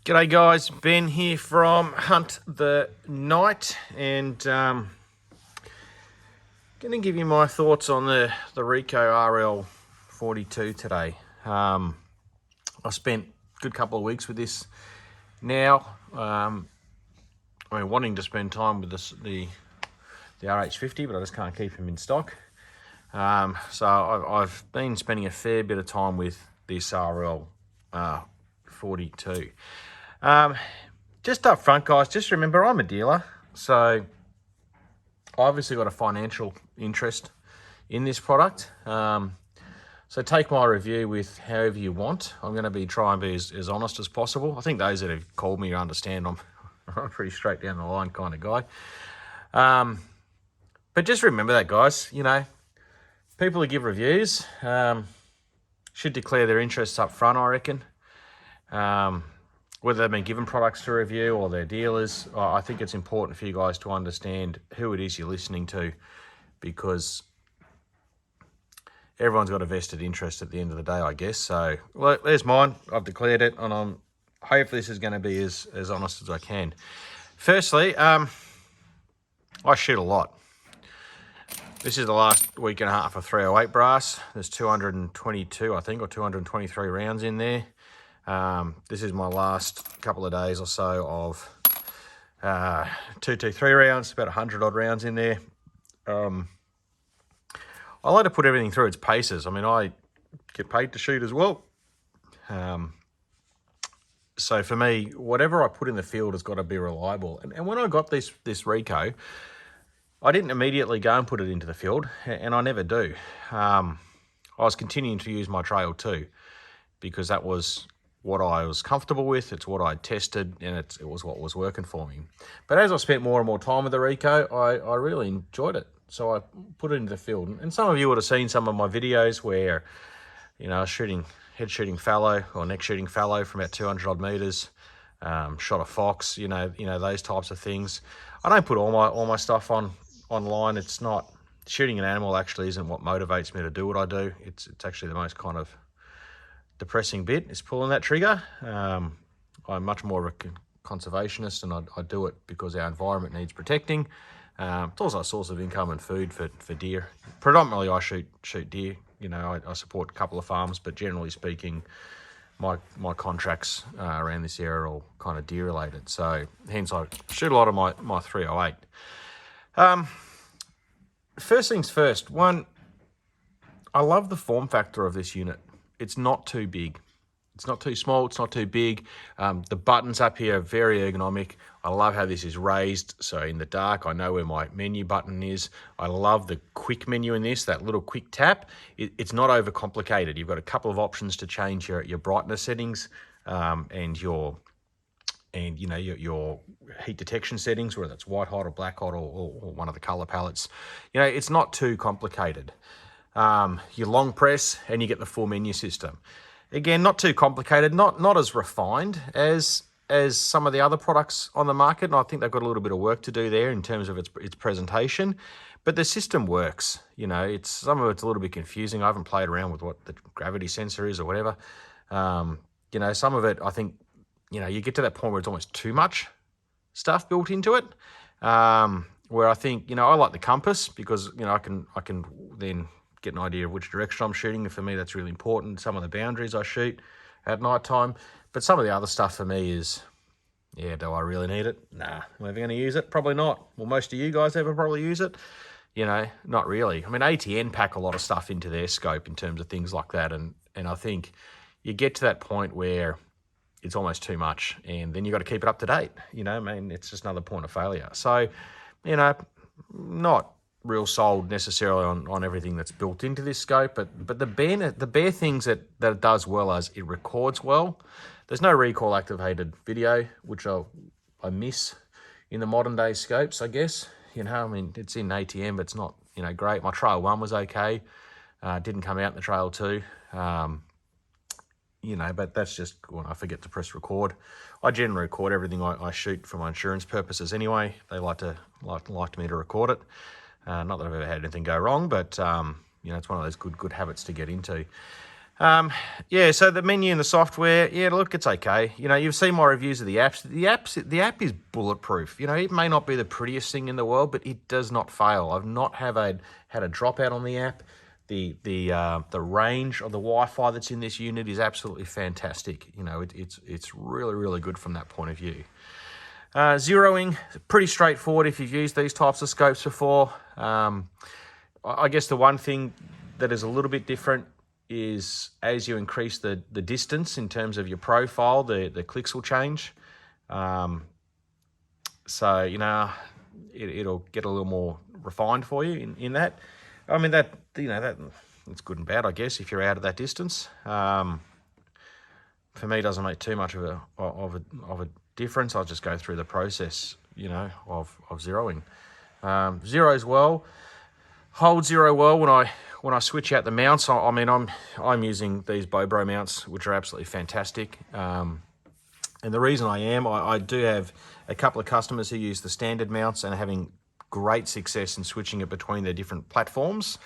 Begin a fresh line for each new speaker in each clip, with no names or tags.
G'day guys, Ben here from Hunt the Night, and going to give you my thoughts on the Rico RL-42 today. I spent a good couple of weeks with this now. Wanting to spend time with the RH50, but I just can't keep him in stock. So I've been spending a fair bit of time with this RL-42. Just up front, guys, just remember I'm a dealer, so I obviously got a financial interest in this product. So take my review with however you want. I'm going to be trying to be as honest as possible. I think those that have called me understand I'm a pretty straight down the line kind of guy. But just remember that, guys, you know, people who give reviews should declare their interests up front, I reckon. Whether they've been given products to review or they're dealers, I think it's important for you guys to understand who it is you're listening to, because everyone's got a vested interest at the end of the day, I guess. So, well, there's mine. I've declared it, and hopefully this is going to be as honest as I can. Firstly, I shoot a lot. This is the last week and a half of 308 brass. There's 222, I think, or 223 rounds in there. This is my last couple of days or so of 223 rounds, about 100 odd rounds in there. I like to put everything through its paces. I mean, I get paid to shoot as well. So for me, whatever I put in the field has got to be reliable. And when I got this Rico, I didn't immediately go and put it into the field, and I never do. I was continuing to use my trail too, because that was what I was comfortable with. It's what I tested, and it was what was working for me. But as I spent more and more time with the Rico, I really enjoyed it. So I put it into the field. And some of you would have seen some of my videos where, you know, head shooting fallow or neck shooting fallow from about 200 odd meters, shot a fox, you know those types of things. I don't put all my stuff online. It's not, shooting an animal actually isn't what motivates me to do what I do. It's actually the most kind of depressing bit is pulling that trigger. I'm much more of a conservationist, and I do it because our environment needs protecting. It's also a source of income and food for deer. Predominantly I shoot deer. You know, I support a couple of farms, but generally speaking, my contracts around this area are all kind of deer related. So hence I shoot a lot of my 308. First things first, one, I love the form factor of this unit. It's not too big. It's not too small. It's not too big. The buttons up here are very ergonomic. I love how this is raised. So in the dark, I know where my menu button is. I love the quick menu in this, that little quick tap. It's not overcomplicated. You've got a couple of options to change your brightness settings and your heat detection settings, whether that's white hot or black hot or one of the color palettes. You know, it's not too complicated. You long press and you get the full menu system. Again, not too complicated, not as refined as some of the other products on the market. And I think they've got a little bit of work to do there in terms of its presentation. But the system works. You know, some of it's a little bit confusing. I haven't played around with what the gravity sensor is or whatever. You know, some of it, I think, you know, you get to that point where it's almost too much stuff built into it. Where I think, you know, I like the compass because, you know, I can then get an idea of which direction I'm shooting. And for me, that's really important. Some of the boundaries I shoot at night time. But some of the other stuff for me is, yeah, do I really need it? Nah. Am I ever going to use it? Probably not. Will most of you guys ever probably use it? You know, not really. I mean, ATN pack a lot of stuff into their scope in terms of things like that. And I think you get to that point where it's almost too much, and then you've got to keep it up to date. You know, I mean, it's just another point of failure. So, you know, not real sold necessarily on everything that's built into this scope, but the bare things that it does well as it records well. There's no recoil activated video, which I miss in the modern day scopes, I guess. You know, I mean, it's in ATM, but it's not, you know, great. My Trail 1 was okay. Didn't come out in the Trail 2. You know, but that's just when I forget to press record. I generally record everything I shoot for my insurance purposes anyway. They like me to record it. Not that I've ever had anything go wrong, but you know, it's one of those good habits to get into. Yeah, so the menu and the software, yeah, look, it's okay. You know, you've seen my reviews of the apps. The app is bulletproof. You know, it may not be the prettiest thing in the world, but it does not fail. I've not had a dropout on the app. The range of the Wi-Fi that's in this unit is absolutely fantastic. You know, it's really, really good from that point of view. Zeroing, pretty straightforward if you've used these types of scopes before. I guess the one thing that is a little bit different is as you increase the distance in terms of your profile, the clicks will change. So, you know, it'll get a little more refined for you in that. I mean, that, you know, that it's good and bad, I guess, if you're out of that distance. For me, it doesn't make too much of a difference. I'll just go through the process, you know, of zeroing. Zeros well, hold zero well when I switch out the mounts. I mean, I'm using these Bobro mounts, which are absolutely fantastic. And the reason I do have a couple of customers who use the standard mounts and are having great success in switching it between their different platforms.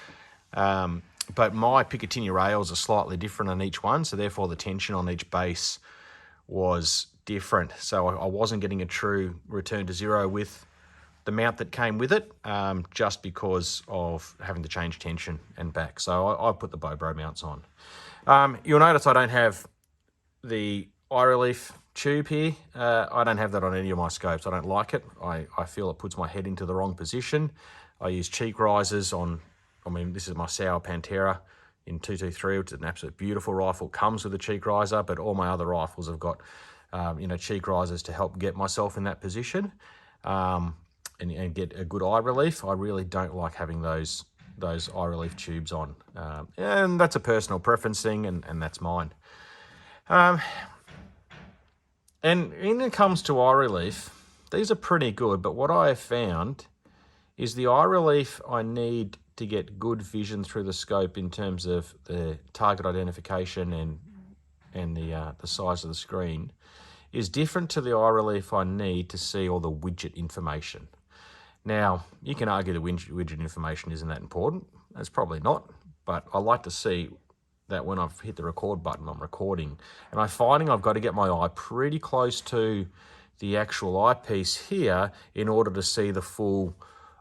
But my Picatinny rails are slightly different on each one, so therefore the tension on each base was different. So I wasn't getting a true return to zero with the mount that came with it, just because of having to change tension and back. So I put the Bobro mounts on. You'll notice I don't have the eye relief tube here. I don't have that on any of my scopes. I don't like it. I feel it puts my head into the wrong position. I use cheek risers on, I mean, this is my Sauer Pantera in 223, which is an absolute beautiful rifle. Comes with a cheek riser, but all my other rifles have got, you know, cheek risers to help get myself in that position. And get a good eye relief. I really don't like having those eye relief tubes on. And that's a personal preference thing, and that's mine. And when it comes to eye relief, these are pretty good, but what I have found is the eye relief I need to get good vision through the scope in terms of the target identification and the size of the screen is different to the eye relief I need to see all the widget information. Now, you can argue the widget information isn't that important. It's probably not, but I like to see that when I've hit the record button, I'm recording. And I'm finding I've got to get my eye pretty close to the actual eyepiece here in order to see the full,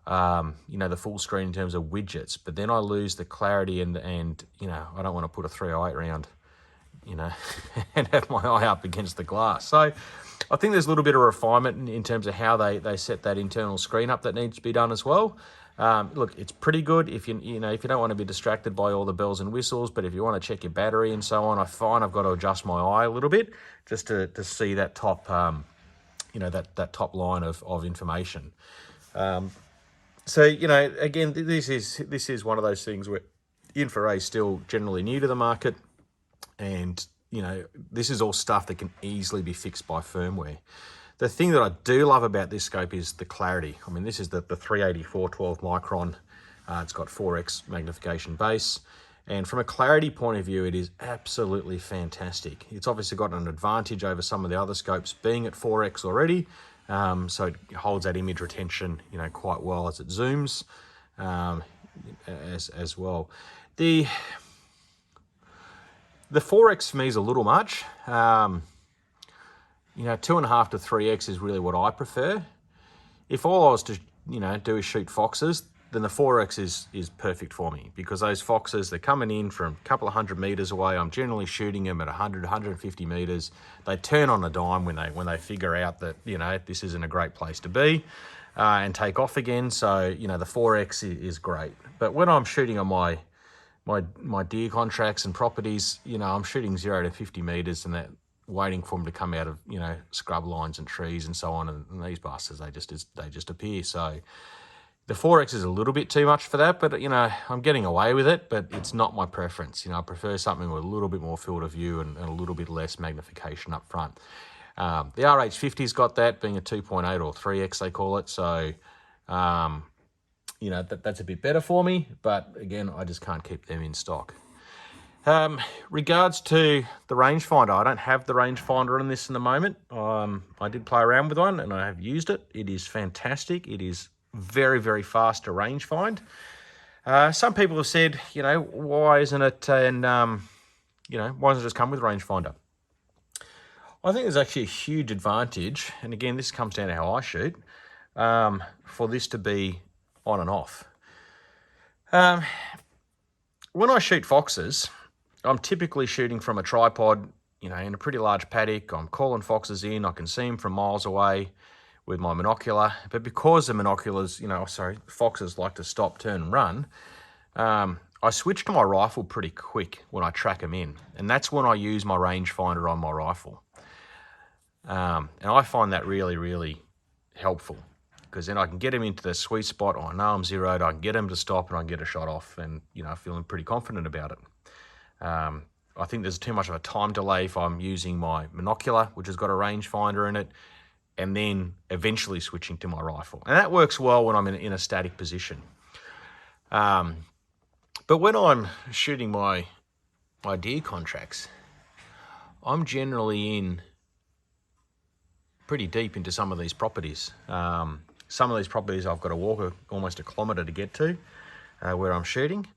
you know, the full screen in terms of widgets. But then I lose the clarity and you know, I don't want to put a 308 round, you know, and have my eye up against the glass. So I think there's a little bit of refinement in terms of how they set that internal screen up that needs to be done as well. Look, it's pretty good if you know, if you don't want to be distracted by all the bells and whistles, but if you want to check your battery and so on, I find I've got to adjust my eye a little bit just to see that top, you know, that top line of information. So, you know, again, this is one of those things where infiRay is still generally new to the market, and you know, this is all stuff that can easily be fixed by firmware. The thing that I do love about this scope is the clarity. I mean, this is the 384 12 micron. It's got 4x magnification base. And from a clarity point of view, it is absolutely fantastic. It's obviously got an advantage over some of the other scopes being at 4x already. So it holds that image retention, you know, quite well as it zooms as well. The 4x for me is a little much. You know, 2.5 to 3x is really what I prefer. If all I was to, you know, do is shoot foxes, then the 4x is perfect for me, because those foxes, they're coming in from a couple of 100 meters away. I'm generally shooting them at 100, 150 meters. They turn on a dime when they figure out that, you know, this isn't a great place to be, and take off again. So, you know, the 4x is great. But when I'm shooting on my deer contracts and properties, you know, I'm shooting 0 to 50 meters and that waiting for them to come out of, you know, scrub lines and trees and so on. And these bastards, they just appear. So the 4x is a little bit too much for that, but, you know, I'm getting away with it, but it's not my preference. You know, I prefer something with a little bit more field of view and a little bit less magnification up front. The RH50's got that, being a 2.8 or 3x, they call it. So, you know, that's a bit better for me, but again, I just can't keep them in stock. Regards to the rangefinder, I don't have the rangefinder on this in the moment. I did play around with one and I have used it. It is fantastic. It is very, very fast to range find. Some people have said, you know, why isn't it You know, why doesn't it just come with Rangefinder? I think there's actually a huge advantage, and again, this comes down to how I shoot, for this to be on and off. When I shoot foxes, I'm typically shooting from a tripod, you know, in a pretty large paddock. I'm calling foxes in. I can see them from miles away with my monocular. But because the monoculars, you know, sorry, foxes like to stop, turn, and run, I switch to my rifle pretty quick when I track them in. And that's when I use my rangefinder on my rifle. And I find that really, really helpful, because then I can get them into the sweet spot. I know I'm zeroed. I can get them to stop and I can get a shot off, and, you know, feeling pretty confident about it. I think there's too much of a time delay if I'm using my monocular, which has got a rangefinder in it, and then eventually switching to my rifle. And that works well when I'm in a static position. But when I'm shooting my deer contracts, I'm generally in pretty deep into some of these properties. Some of these properties I've got to walk almost a kilometre to get to where I'm shooting.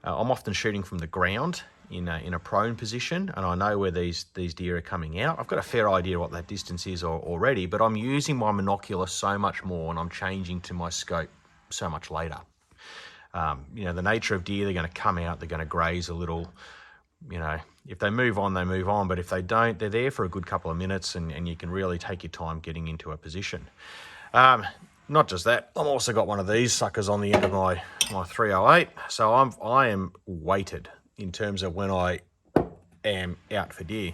I'm often shooting from the ground in a prone position, and I know where these deer are coming out. I've got a fair idea what that distance is already, but I'm using my monocular so much more, and I'm changing to my scope so much later. You know, the nature of deer, they're going to come out, they're going to graze a little. You know, if they move on, they move on, but if they don't, they're there for a good couple of minutes, and you can really take your time getting into a position. Not just that, I've also got one of these suckers on the end of my 308, so I am weighted in terms of when I am out for deer.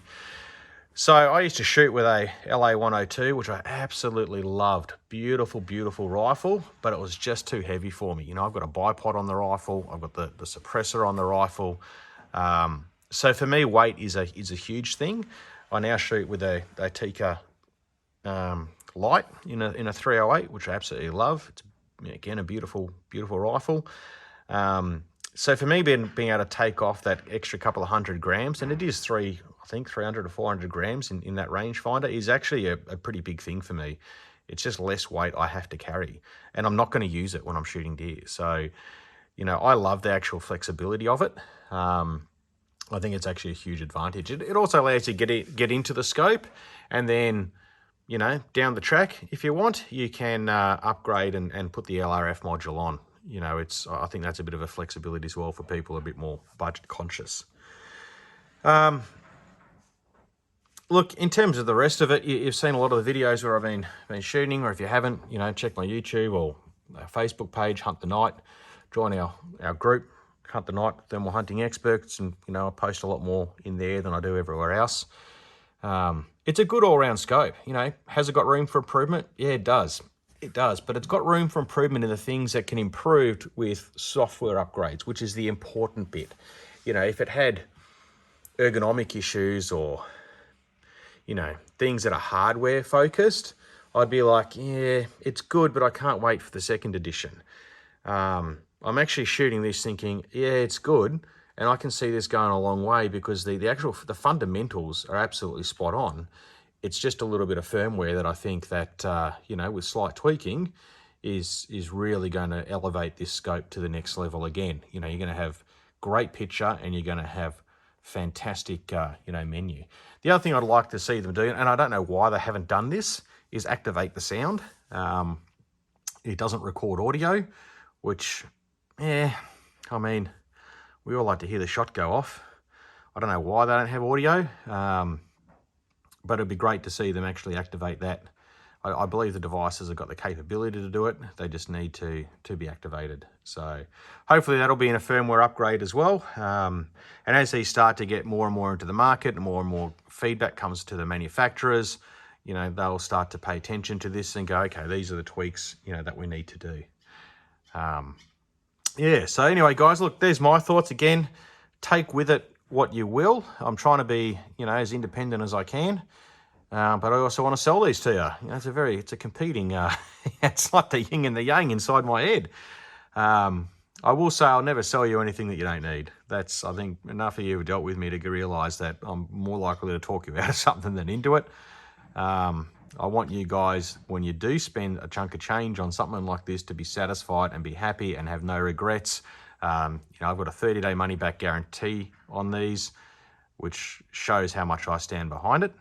So I used to shoot with a LA-102, which I absolutely loved. Beautiful, beautiful rifle, but it was just too heavy for me. You know, I've got a bipod on the rifle, I've got the suppressor on the rifle. So for me, weight is a huge thing. I now shoot with a Tikka light in a 308, which I absolutely love. It's, again, a beautiful, beautiful rifle. So for me, being able to take off that extra couple of 100 grams, and it is 300 to 400 grams in that rangefinder, is actually a pretty big thing for me. It's just less weight I have to carry, and I'm not going to use it when I'm shooting deer. So, you know, I love the actual flexibility of it. I think it's actually a huge advantage. It also allows you to get into the scope, and then, you know, down the track, if you want, you can upgrade and put the LRF module on. You know, I think that's a bit of a flexibility as well for people a bit more budget conscious. Look, in terms of the rest of it, you've seen a lot of the videos where I've been shooting, or if you haven't, you know, check my YouTube or our Facebook page, Hunt the Night. Join our group, Hunt the Night Thermal Hunting Experts, and, you know, I post a lot more in there than I do everywhere else. It's a good all-round scope. You know, has it got room for improvement? Yeah, it does. It does, but it's got room for improvement in the things that can improve with software upgrades, which is the important bit. You know, if it had ergonomic issues or, you know, things that are hardware focused, I'd be like, yeah, it's good, but I can't wait for the second edition. I'm actually shooting this thinking, yeah, it's good, and I can see this going a long way, because the fundamentals are absolutely spot on. It's just a little bit of firmware that I think that, you know, with slight tweaking is really going to elevate this scope to the next level again. You know, you're going to have great picture, and you're going to have fantastic, you know, menu. The other thing I'd like to see them do, and I don't know why they haven't done this, is activate the sound. It doesn't record audio, which, yeah, I mean, we all like to hear the shot go off. I don't know why they don't have audio, but it'd be great to see them actually activate that. I believe the devices have got the capability to do it. They just need to be activated. So hopefully that'll be in a firmware upgrade as well. And as these start to get more and more into the market, and more feedback comes to the manufacturers, you know, they'll start to pay attention to this and go, okay, these are the tweaks, you know, that we need to do. Yeah, so anyway, guys, look, there's my thoughts. Again, take with it what you will. I'm trying to be, you know, as independent as I can, but I also want to sell these to you. You know, it's a competing, it's like the yin and the yang inside my head. I will say I'll never sell you anything that you don't need. That's, I think, enough of you have dealt with me to realise that I'm more likely to talk you out of something than into it. I want you guys, when you do spend a chunk of change on something like this, to be satisfied and be happy and have no regrets. You know, I've got a 30-day money-back guarantee on these, which shows how much I stand behind it,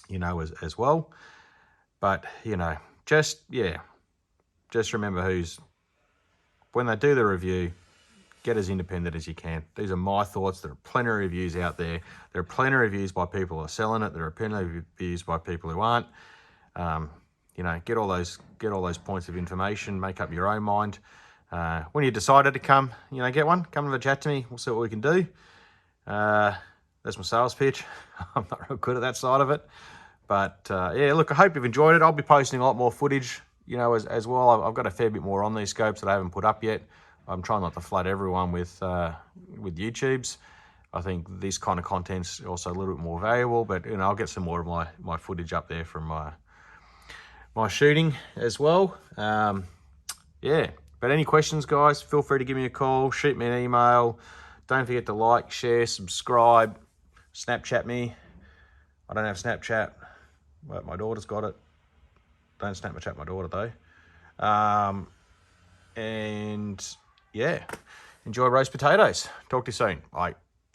you know, as well. But, you know, just remember when they do the review, get as independent as you can. These are my thoughts. There are plenty of reviews out there. There are plenty of reviews by people who are selling it. There are plenty of reviews by people who aren't. You know, get all those points of information, make up your own mind. When you decided to come, you know, get one, come and have a chat to me. We'll see what we can do. That's my sales pitch. I'm not real good at that side of it. But yeah, look, I hope you've enjoyed it. I'll be posting a lot more footage, you know, as well. I've got a fair bit more on these scopes that I haven't put up yet. I'm trying not to flood everyone with YouTubes. I think this kind of content's also a little bit more valuable, but, you know, I'll get some more of my footage up there from my shooting as well. Yeah, but any questions, guys, feel free to give me a call, shoot me an email. Don't forget to like, share, subscribe, Snapchat me. I don't have Snapchat, but my daughter's got it. Don't Snapchat my daughter though. And yeah, enjoy roast potatoes. Talk to you soon. Bye.